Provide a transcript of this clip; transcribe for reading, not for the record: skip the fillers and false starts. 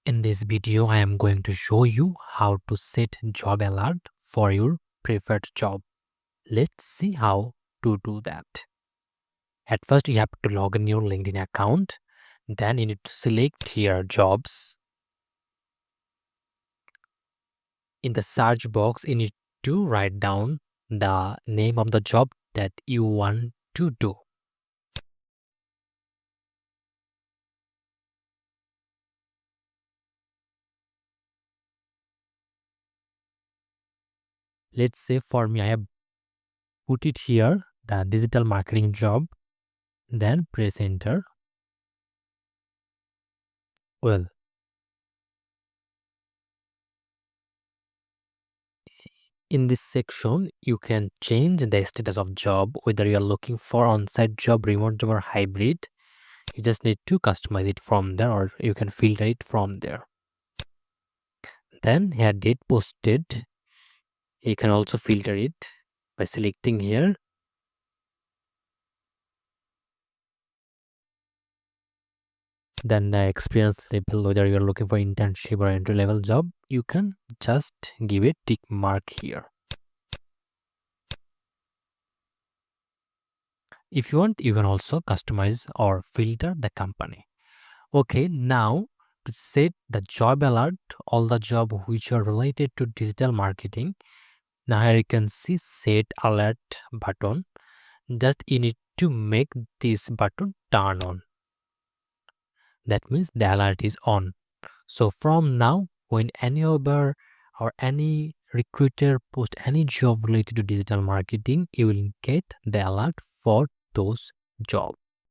In this video, I am going to show you how to set job alert for your preferred job. Let's see how to do that. At first, you have to log in your LinkedIn account. Then you need to select here jobs. In the search box, you need to write down the name of the job that you want to do. Let's say for me, I have put it here, the digital marketing job. Then press enter. Well, in this section, you can change the status of job, whether you are looking for on-site job, remote job, or hybrid. You just need to customize it from there, or you can filter it from there. Then here date posted, you can also filter it by selecting here. Then the experience level, whether you're looking for internship or entry level job, you can just give a tick mark here. If you want, you can also customize or filter the company. Okay, now to set the job alert, all the job which are related to digital marketing. Now here you can see set alert button. Just you need to make this button turn on. That means the alert is on. So from now, when any other or any recruiter post any job related to digital marketing, you will get the alert for those jobs.